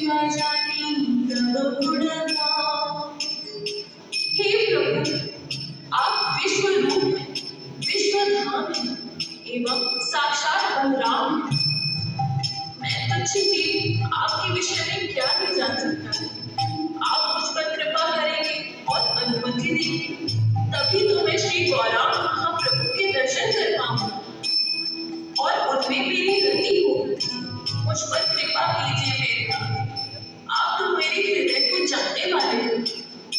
शिवा जानी तब गुणगा। हे प्रभु, आप विश्व रूप, विश्वधाम एवं साक्षात बलराम हैं। मैं तुच्छ जीव आपके विषय में क्या नहीं जान सकता। आप मुझ पर कृपा करेंगे और अनुमति देंगे, तभी तो मैं श्री गौरांग महाप्रभु के दर्शन कर पाऊंगा और उनमें मेरी गति होगी। मुझ पर कृपा कीजिए मेरे नाथ। आप तो मेरे हृदय को जानने वाले हो।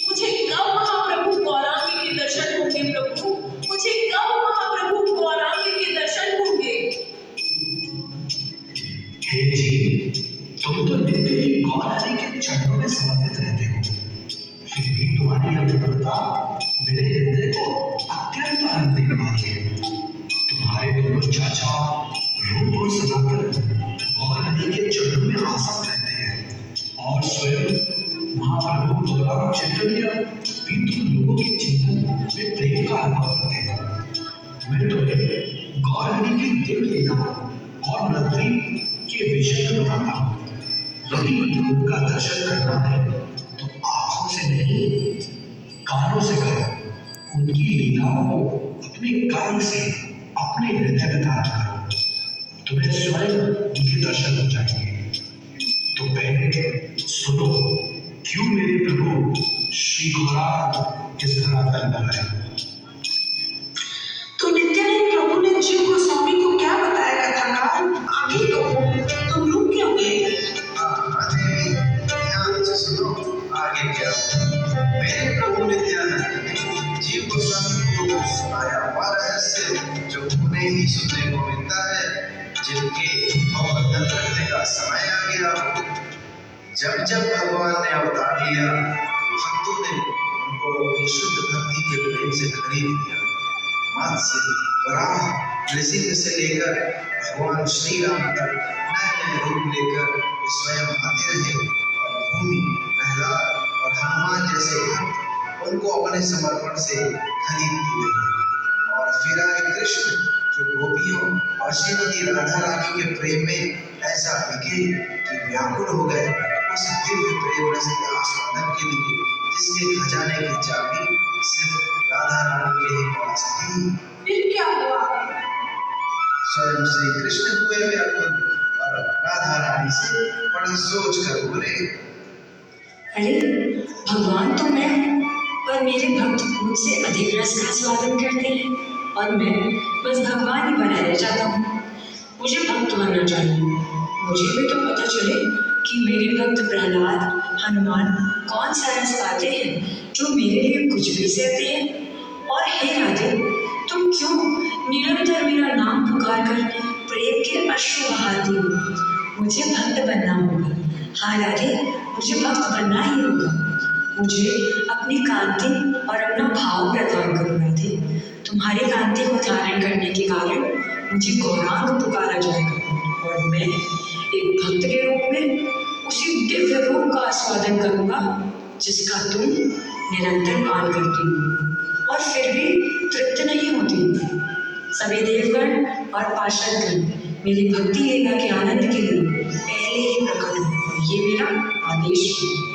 मुझे कब महाप्रभु गौरांग के दर्शन होंगे प्रभु? मुझे कब महाप्रभु गौरांग के दर्शन होंगे? हे जी, तुम तो नित्य ही गौरांग के चरणों में समर्पित रहते हो, फिर भी तुम्हारी यह विफलता मेरे हृदय को अत्यंत आनंद देने वाली है। तुम्हारे दोनों चाचा रूप और सनातन गौरांग के चरणों में आसक्त रहते हैं और स्वयं महाप्रभु गौरांग चैतन्य भी तुम लोगों के चिंतन में प्रेम का अनुभव करते हैं। मैं तुम्हें गौरांग की दिव्य लीला और नगरी के विषय में बताता हूँ। यदि उनका दर्शन करना है तो आंखों से नहीं, कानों से करो। उनकी लीलाओं को अपने कान से, अपने हृदय में धारण करो, तुम्हें स्वयं उनके दर्शन हो जाएंगे। तो पहले सुनो, क्यों मेरे प्रभु श्री गौरांग इस धरातल पर है। तो नित्यानंद प्रभु ने जीव गोस्वामी को क्या बताया कथाकार? आगे तो तुम रुक क्यों गए? ध्यान से सुनो, आगे क्या। मेरे प्रभु नित्यानंद ने जीव गोस्वामी को सुनाया वह रहस्य जो उन्हें ही सुनने को मिलता है, जिनके अवतरण करने का समय आ गया। जब जब भगवान ने अवतार लिया, भक्तों ने उनको अपनी शुद्ध भक्ति के प्रेम से खरीद लिया। मत्स्य, वराह, नृसिंह से लेकर भगवान श्री राम तक नए नए रूप लेकर स्वयं आते रहे और भूमि, प्रहलाद और हनुमान जैसे भक्त उनको अपने समर्पण से खरीदते रहे। और फिर आए कृष्ण, जो गोपियों और श्रीमती राधा रानी के प्रेम में ऐसा बिके कि व्याकुल हो गए उस दिव्य प्रेम रस के आस्वादन के लिए, जिसके खजाने की चाबी सिर्फ राधा रानी के ही पास थी। फिर क्या हुआ? स्वयं श्री कृष्ण हुए व्याकुल और राधा रानी से बड़ा सोच कर बोले, अरे भगवान तो मैं हूँ, पर मेरे भक्त मुझसे अधिक रस का स्वादन करते हैं और मैं बस भगवान ही बना रह जाता हूँ। मुझे भक्त बनना चाहिए। मुझे भी तो पता चले कि मेरे भक्त प्रहलाद, हनुमान कौन सा रस पाते हैं जो मेरे लिए कुछ भी सहते हैं। और हे राधे, तुम क्यों निरंतर मेरा नाम पुकार कर प्रेम के अश्रु बहाती हो? मुझे भक्त बनना होगा। हाँ राधे, मुझे भक्त बनना ही होगा। मुझे अपनी कांति और अपना भाव प्रदान करो राधे। तुम्हारी कांति को धारण करने के कारण मुझे गौरांग पुकारा जाएगा और मैं एक भक्त के रूप में उसी दिव्य रूप का आस्वादन करूंगा जिसका तुम निरंतर पान करती हो और फिर भी तृप्त नहीं होती। सभी देवगण और पार्षदगण मेरी भक्ति लीला के आनंद के लिए पहले ही प्रकट हो और ये मेरा आदेश है।